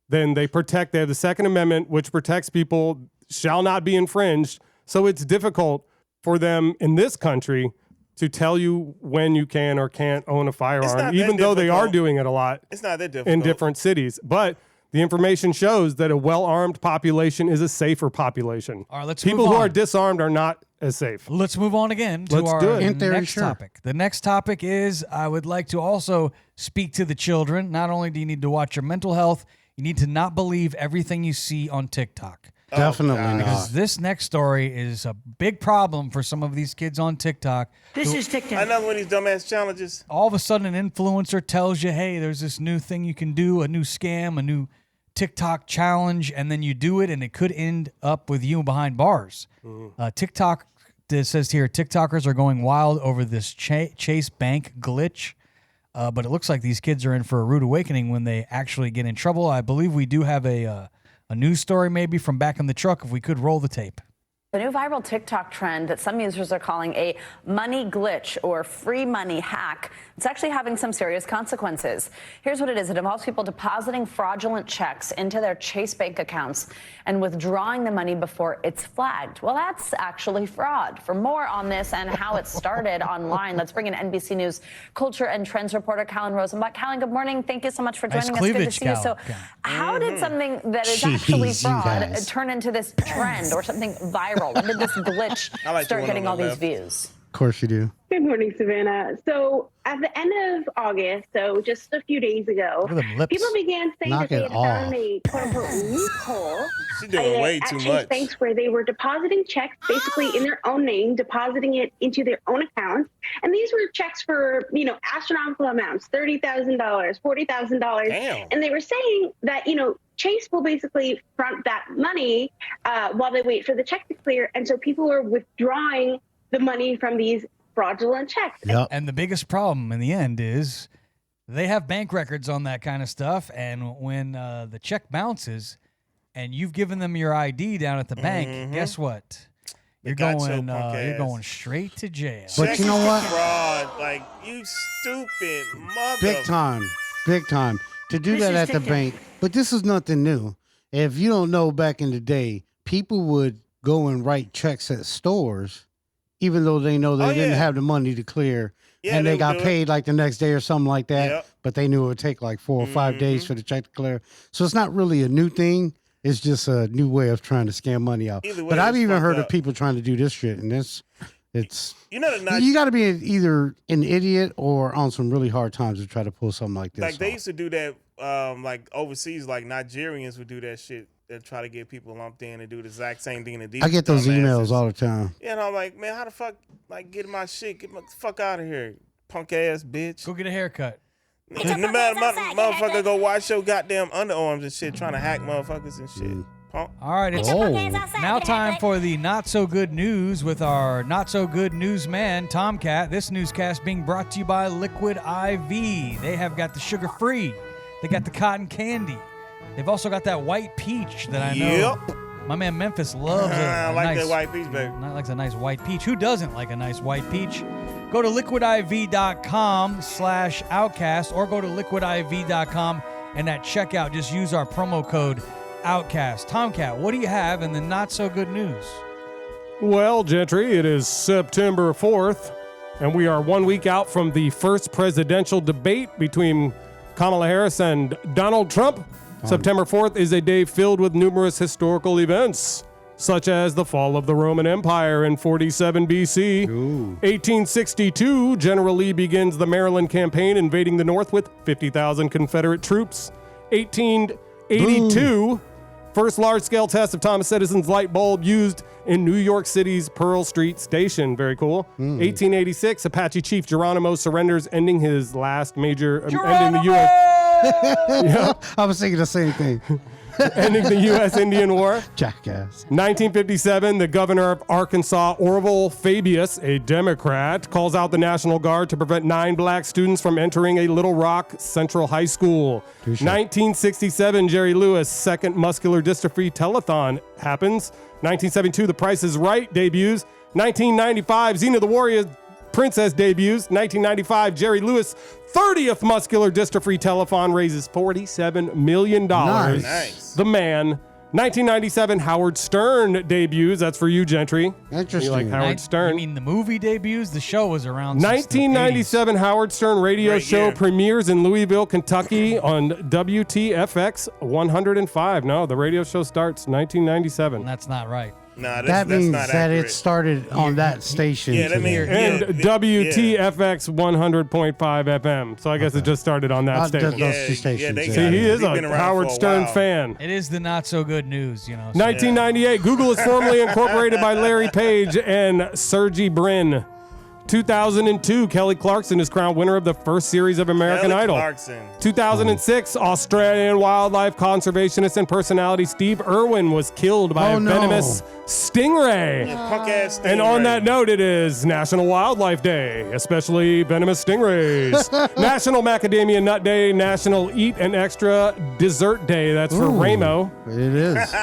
Then they have the Second Amendment, which protects people shall not be infringed. So it's difficult for them in this country to tell you when you can or can't own a firearm, even though they are doing it a lot. It's not that difficult in different cities. But the information shows that a well-armed population is a safer population. All right, let's People move who on. are disarmed are not as safe. Let's move on again to Let's our do it. In theory, next sure. topic. The next topic is I would like to also speak to the children. Not only do you need to watch your mental health, you need to not believe everything you see on TikTok. Definitely not. Because this next story is a big problem for some of these kids on TikTok. This is TikTok. Another one of these dumbass challenges. All of a sudden, an influencer tells you, hey, there's this new thing you can do, a new scam, a new TikTok challenge, and then you do it, and it could end up with you behind bars. TikTok, it says here, TikTokers are going wild over this Chase Bank glitch, but it looks like these kids are in for a rude awakening when they actually get in trouble. I believe we do have a news story maybe from back in the truck, if we could roll the tape. The new viral TikTok trend that some users are calling a money glitch or free money hack, it's actually having some serious consequences. Here's what it is. It involves people depositing fraudulent checks into their Chase Bank accounts and withdrawing the money before it's flagged. Well, that's actually fraud. For more on this and how it started online, let's bring in NBC News culture and trends reporter Callan Rosenbach. Callan, good morning. Thank you so much for Nice joining us. Good to cleavage, see you. So how did something that is actually Jeez, you fraud guys. turn into this trend or something viral? When did this glitch I like the start one getting on all the these left. views? Of course you do. Good morning, Savannah. So at the end of August, so just a few days ago, Look at them lips. people began saying Knock that they it had found off. a quote-unquote loophole She's doing way at too Chase much. Banks where they were depositing checks basically in their own name, depositing it into their own accounts. And these were checks for, astronomical amounts, $30,000, $40,000. Damn. And they were saying that, Chase will basically front that money while they wait for the check to clear. And so people are withdrawing the money from these fraudulent checks. Yep. And the biggest problem in the end is they have bank records on that kind of stuff. And when the check bounces and you've given them your ID down at the bank, guess what? You're got your going, punk you're ass. going straight to jail. But Check you know is what? Fraud. Like, you stupid mother. Big time. Big time. To do This that is at the TikTok. bank. But this is nothing new. If you don't know, back in the day, people would go and write checks at stores, even though they know they Oh, didn't yeah. have the money to clear. Yeah, and they they would got do it. paid like the next day or something like that. Yep. But they knew it would take like 4 or 5 days for the check to clear. So it's not really a new thing. It's just a new way of trying to scam money out. Either way, But I've it's even fucked heard up. of people trying to do this shit, and it's You know, you got to be either an idiot or on some really hard times to try to pull something like this. like they off. used to do that, like overseas, like Nigerians would do that shit and try to get people lumped in and do the exact same thing that these I get those dumbasses. emails all the time. Yeah, and I'm like, man, how the fuck, like, get my shit, get my fuck out of here, punk ass bitch. Go get a haircut. No matter, motherfucker, go wash your goddamn underarms and shit, trying to hack motherfuckers and shit. Punk. All right, it's now time for the not so good news with our not so good newsman, Tomcat. This newscast being brought to you by Liquid IV. They have got the sugar free, they got the cotton candy, they've also got that white peach that I know. Yep. My man Memphis loves I a like nice, that white peach, baby. likes a nice white peach. Who doesn't like a nice white peach? Go to liquidiv.com/outcast or go to liquidiv.com and at checkout just use our promo code Outcast. Tomcat, what do you have in the not so good news? Well, Gentry, it is September 4th, and we are 1 week out from the first presidential debate between Kamala Harris and Donald Trump. September 4th is a day filled with numerous historical events, such as the fall of the Roman Empire in 47 BC. 1862, General Lee begins the Maryland campaign, invading the North with 50,000 Confederate troops. 1882, first large-scale test of Thomas Edison's light bulb used in New York City's Pearl Street Station. Very cool. 1886, Apache Chief Geronimo surrenders, ending his last major, ending the U.S. I was thinking the same thing. ending the U.S. Indian War. Jackass. 1957, the governor of Arkansas, Orville Fabius, a Democrat, calls out the National Guard to prevent 9 black students from entering a Little Rock Central High School. 1967, Jerry Lewis' second muscular dystrophy telethon happens. 1972, The Price is Right debuts. 1995, Xena the Warrior Princess debuts. 1995, Jerry Lewis' 30th muscular dystrophy telethon raises $47 million. Nice. Nice. The man. 1997, Howard Stern debuts. That's for you, Gentry. Interesting. You like Howard Stern? You mean the movie debuts? The show was around. 1997 Howard Stern radio show year. premieres in Louisville, Kentucky on WTFX 105. No, the radio show starts 1997. That's not right. Nah, that means not that accurate. it started on that station. Yeah, that today. means And WTFX 100.5 FM. So I guess it just started on that station. Those two stations. they yeah. See, he is We've been a around Howard for a Stern while. fan. It is the not so good news, you know. So 1998, Google is formally incorporated by Larry Page and Sergey Brin. 2002, Kelly Clarkson is crowned winner of the first series of American Kelly Idol. Clarkson. 2006, Australian wildlife conservationist and personality Steve Irwin was killed by a venomous stingray. Punk ass And on stingray. that note, it is National Wildlife Day, especially venomous stingrays. National Macadamia Nut Day, National Eat an Extra Dessert Day. That's for Ooh, Ramo. It is.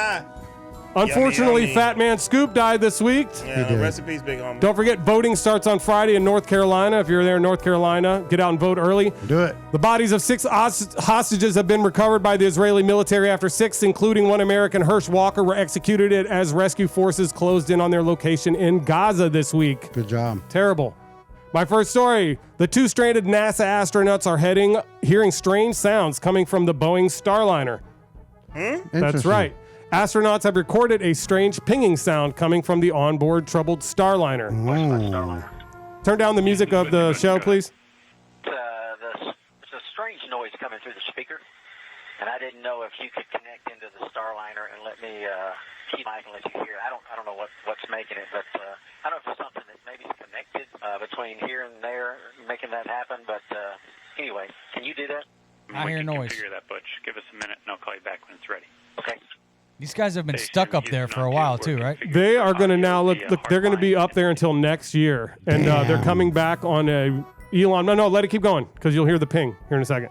Unfortunately, yummy. Fat Man Scoop died this week. Yeah, recipes, big homie. Don't forget, voting starts on Friday in North Carolina. If you're there in North Carolina, get out and vote early. Do it. The bodies of 6 hostages have been recovered by the Israeli military after 6, including one American, Hirsch Walker, were executed as rescue forces closed in on their location in Gaza this week. Good job. Terrible. My first story, the 2 stranded NASA astronauts are hearing strange sounds coming from the Boeing Starliner. That's Interesting. right. Astronauts have recorded a strange pinging sound coming from the onboard troubled Starliner. Turn down the music of the show, please. There's a strange noise coming through the speaker, and I didn't know if you could connect into the Starliner and let me keep mic and let you hear. I don't know what's making it, but I don't know if it's something that maybe is connected between here and there, making that happen. But anyway, can you do that? I hear noise. Configure that, Butch. Give us a minute, and I'll call you back when it's ready. Okay. These guys have been stuck up there for a while too, right? They are going to now look. They're going to be up there until next year, and they're coming back on a Elon. No, let it keep going because you'll hear the ping here in a second.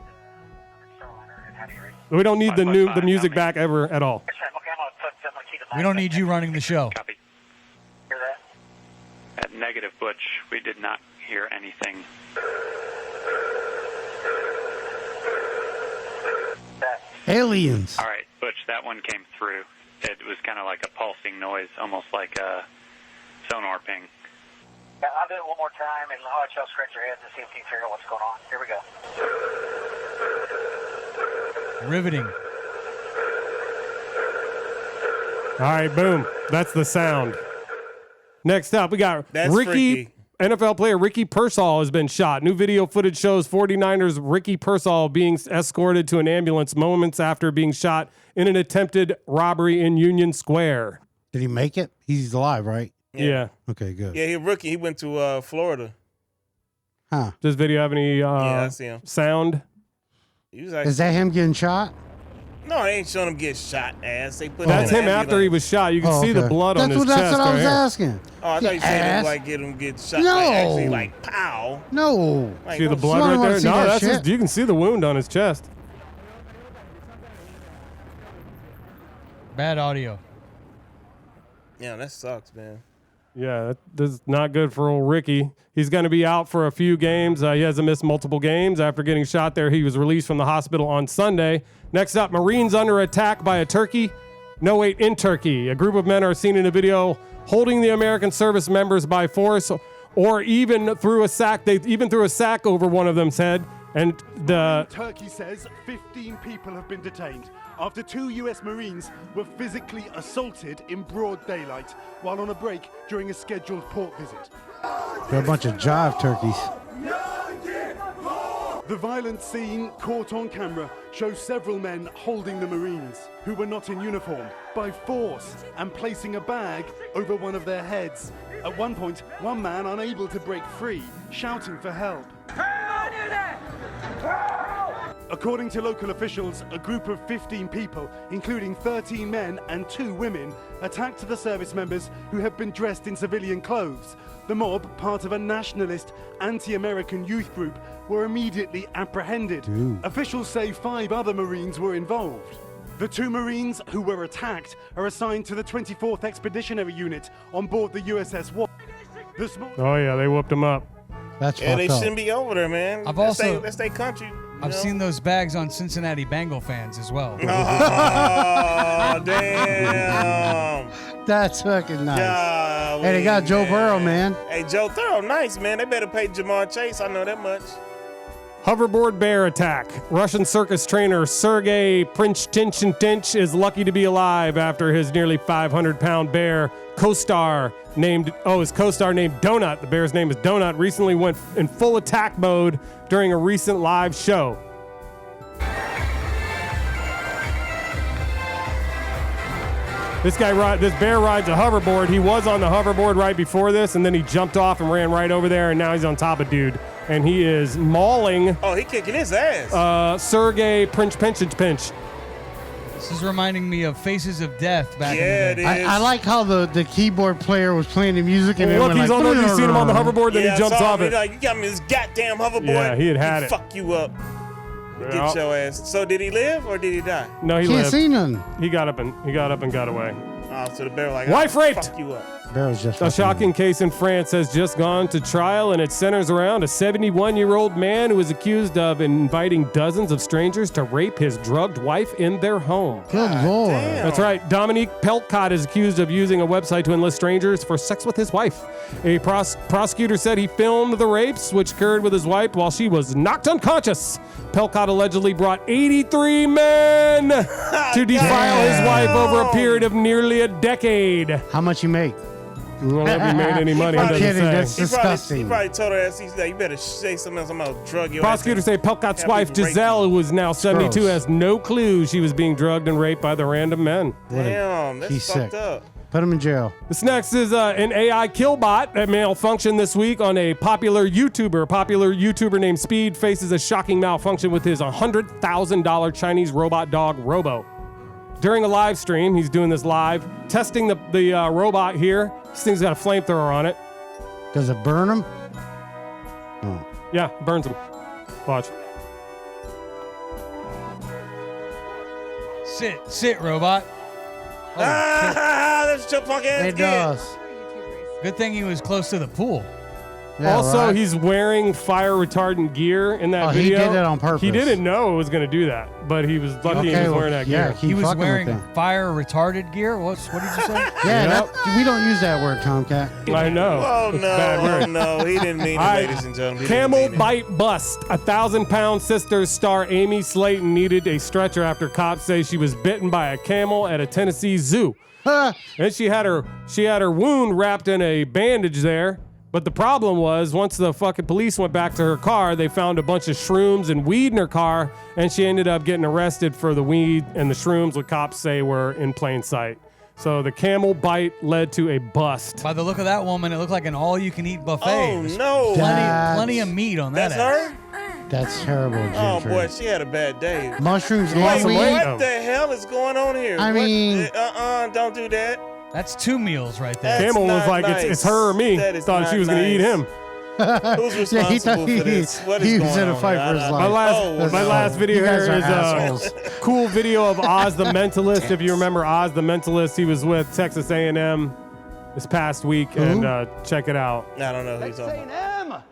We don't need the music back ever at all. We don't need you running the show. Copy. Hear that? Negative, Butch. We did not hear anything. Aliens. All right, Butch, that one came through. It was kind of like a pulsing noise, almost like a sonar ping. Yeah, I'll do it one more time, and I'll let y'all scratch your heads and see if you can figure out what's going on. Here we go. Riveting. All right, boom. That's the sound. Next up, we got That's Ricky. freaky. NFL player Ricky Pearsall has been shot. New video footage shows 49ers Ricky Pearsall being escorted to an ambulance moments after being shot in an attempted robbery in Union Square. Did he make it? He's alive, right? Yeah. Okay, good. Yeah, he a rookie. He went to Florida. Huh. Does video have any I see him. sound? He was like, Is that him getting shot? no, they ain't showing him get shot, ass. They put That's in him the after he was shot. You can see the okay. blood on his That's chest what I right was here. asking. Oh, I thought you said it ass. was like get shot. No. Like actually, like pow. No. Like, See the no blood Someone right wanna there? see No, that that's shit? you can see the wound on his chest. Bad audio. Yeah, that sucks, man. Yeah, this is not good for old Ricky. He's going to be out for a few games. He hasn't missed multiple games. After getting shot there, he was released from the hospital on Sunday. Next up, Marines under attack by a turkey. No, wait, in Turkey. A group of men are seen in a video holding the American service members by force or even threw a sack. They even threw a sack over one of them's head. And the Turkey says 15 people have been detained after 2 U.S. Marines were physically assaulted in broad daylight while on a break during a scheduled port visit. They're a bunch of jive turkeys. The violent scene caught on camera shows several men holding the Marines, who were not in uniform, by force and placing a bag over one of their heads. At one point, one man unable to break free, shouting for help. According to local officials, a group of 15 people, including 13 men and 2 women, attacked the service members who had been dressed in civilian clothes. The mob, part of a nationalist, anti-American youth group, were immediately apprehended. Officials say 5 other Marines were involved. The 2 Marines who were attacked are assigned to the 24th Expeditionary Unit on board the USS Wasp. oh yeah, they whooped him up. That's Yeah, they shouldn't be over there, man. I've That's also- that's their country. I've seen those bags on Cincinnati Bengal fans as well. Oh, damn. That's fucking nice. Golly, Hey, they got Joe man. Burrow, man. Hey, Joe Burrow, nice, man. They better pay Jamar Chase. I know that much. Hoverboard bear attack. Russian circus trainer Sergei Princhtinch is lucky to be alive after his nearly 500-pound bear co-star named Donut. The bear's name is Donut. Recently went in full attack mode during a recent live show. This bear rides a hoverboard. He was on the hoverboard right before this, and then he jumped off and ran right over there, and now he's on top of dude. And he is mauling. Oh, he kicking his ass. Sergei Pinch. This is reminding me of Faces of Death back Yeah, in the it day. is. I like how the keyboard player was playing the music and Look, then he's went on. like, You seen him on the hoverboard, then Yeah, he jumps I saw off him. it. He like, you got me this goddamn hoverboard. Yeah, he had it. Fuck you up. Yeah. Get your ass. So did he live or did he die? No, he Can't lived. see none. He got up and got away. Oh, so the bear like, Wife raped. Fuck you up. Barrel's just A shocking case in France has just gone to trial, and it centers around a 71-year-old man who is accused of inviting dozens of strangers to rape his drugged wife in their home. Good Lord. damn. That's right. Dominique Pelcott is accused of using a website to enlist strangers for sex with his wife. A prosecutor said he filmed the rapes, which occurred with his wife while she was knocked unconscious. Pelcott allegedly brought 83 men to defile his wife over a period of nearly a decade. How much you make? I don't know if he made any money. I'm it doesn't kidding. say. That's He disgusting. probably told her ass, he's like, you better say something else. I'm going to drug your Prosecutors ass. say Pelcott's Have wife, people rape Giselle, you. who is now 72, gross. has no clue she was being drugged and raped by the random men. Damn, that's He's fucked sick. up. Put him in jail. This next is an AI kill bot that malfunctioned this week on a popular YouTuber. A popular YouTuber named Speed faces a shocking malfunction with his $100,000 Chinese robot dog, Robo. During a live stream, he's doing this live, testing the robot here. This thing's got a flamethrower on it. Does it burn him? Oh. Yeah, burns him. Watch. Sit, robot. That's your punk ass It kid. does. Good thing he was close to the pool. Yeah, Also, right. he's wearing fire retardant gear in that Oh, he video. did it on purpose. He didn't know it was going to do that, but he was lucky he was well, wearing that yeah, gear. He was fucking with wearing them. fire retarded gear. What did you say? Yeah, Yep. we don't use that word, Tomcat. I know. Oh, It's a bad word. no. He didn't mean it, All right. ladies and gentlemen. He Camel didn't mean it. bite bust. 1,000-pound Sisters star Amy Slayton needed a stretcher after cops say she was bitten by a camel at a Tennessee zoo. And she had her wound wrapped in a bandage there. But the problem was, once the fucking police went back to her car, they found a bunch of shrooms and weed in her car, and she ended up getting arrested for the weed and the shrooms, what cops say were in plain sight. So the camel bite led to a bust. By the look of that woman, it looked like an all-you-can-eat buffet. Oh, no. Plenty of meat on that. That's ass. her? That's terrible, Gentry. Oh, boy, she had a bad day. Mushrooms Wait, and weed. what the hell is going on here? I mean- don't do that. That's 2 meals right there. That's Camel was not like, nice. it's her or me. That is Thought not she was going to eat nice. him. Who's responsible he thought for this? What is he going was in a on? fight for his life. My last, Oh, my no. last video You guys here are is a assholes. cool video of Oz the Mentalist. If you remember Oz the Mentalist, he was with Texas A&M this past week, and check it out. I don't know who he's talking about.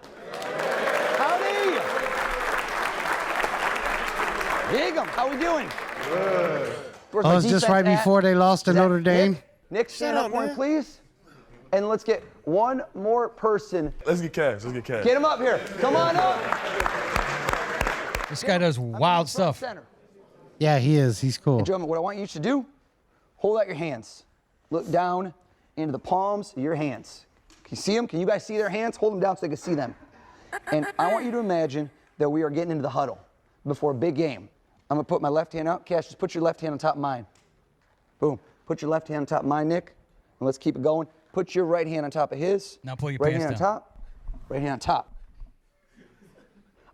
Howdy! Hig'em, how we doing? Good. Oh, it's just right before they lost to Notre Dame. Nick, stand Shut up up, one, man. please. And let's get one more person. Let's get cash. Get him up here. Come on up. This guy does wild stuff. Center. Yeah, he is. He's cool. And gentlemen, what I want you to do, hold out your hands. Look down into the palms of your hands. Can you see them? Can you guys see their hands? Hold them down so they can see them. And I want you to imagine that we are getting into the huddle before a big game. I'm going to put my left hand out. Cash, just put your left hand on top of mine. Boom. Put your left hand on top of mine, Nick. And let's keep it going. Put your right hand on top of his. Now pull your right pants hand down. on top. Right hand on top.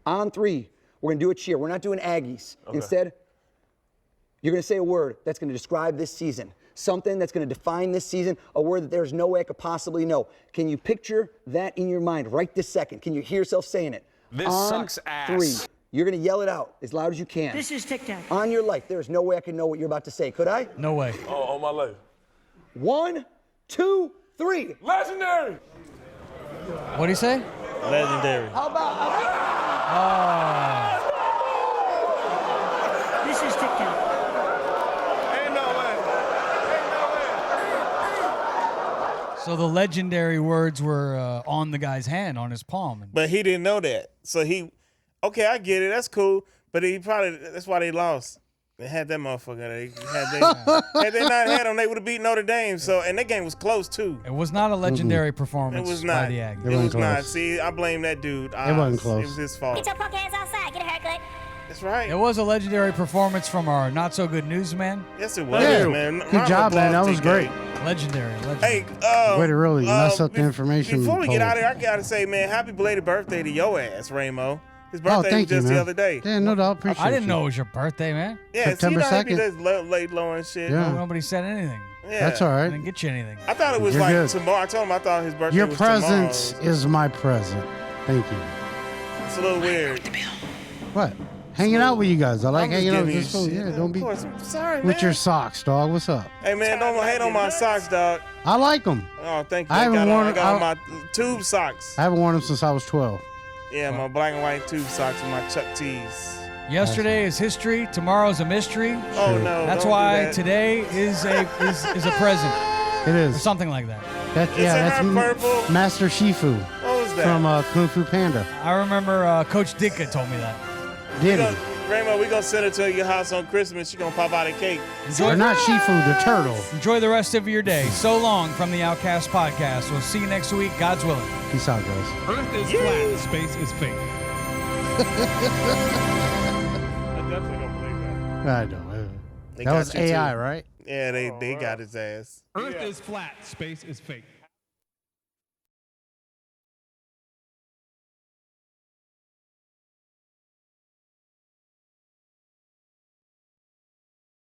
On 3, we're going to do a cheer. We're not doing Aggies. Okay. Instead, you're going to say a word that's going to describe this season. Something that's going to define this season, a word that there's no way I could possibly know. Can you picture that in your mind right this second? Can you hear yourself saying it? This On sucks ass. 3. You're going to yell it out as loud as you can. This is Tic Tac. On your life. There's no way I can know what you're about to say. Could I? No way. Oh, on my life. 1, 2, 3. Legendary. What'd he say? Legendary. How about? So the legendary words were on the guy's hand, on his palm. But he didn't know that. So okay, I get it. That's cool. But that's why they lost. They had that motherfucker. Had they not had him, they would have beat Notre Dame. So, and that game was close too. It was not a legendary performance It was not. by the Aggies. It was not. See, I blame that dude. It wasn't close. It was his fault. Get your punk ass outside. Get a haircut. That's right. It was a legendary performance from our not-so-good newsman. Yes, it was, man. Good job, man. That was great. Legendary. Hey, way to really mess up the information. Before we get out of here, I gotta say, man, happy belated birthday to your ass, Ramo. His birthday thank was just you, the man. other day. Yeah, no doubt. Appreciate I didn't you. know it was your birthday, man. Yeah, September see, 2nd. That's late low and shit. Yeah. Nobody said anything. Yeah. That's all I right. didn't get you anything. I thought it was You're like good. tomorrow. I told him I thought his birthday Your was presence tomorrow. is my present. Thank you. It's a little weird. What? Hanging out with you guys. I like I'm just hanging out giving with you you. shit. Yeah, don't be Of course, I'm sorry, with man. your socks, dog. What's up? Hey, man, don't hate on my socks, dog. I like them. Oh, thank you. I haven't worn I got I- my tube socks. I haven't worn them since I was 12. Yeah, my black and white tube socks with my Chuck T's. Yesterday is history. Tomorrow's a mystery. Oh no! That's don't why do that. today is a present. It Or is. something like that. That's purple? Master Shifu What was that? from Kung Fu Panda. I remember Coach Ditka told me that. Did he? Grandma, we gonna send her to your house on Christmas. She gonna pop out a cake. Or not Shifu, the turtle. Enjoy the rest of your day. So long from the Outcast Podcast. We'll see you next week, God's willing. Peace out, guys. Earth is flat. Space is fake. I definitely don't believe that. I know. They That got was you, AI, too. right? Yeah, they got his ass. Earth is flat. Space is fake.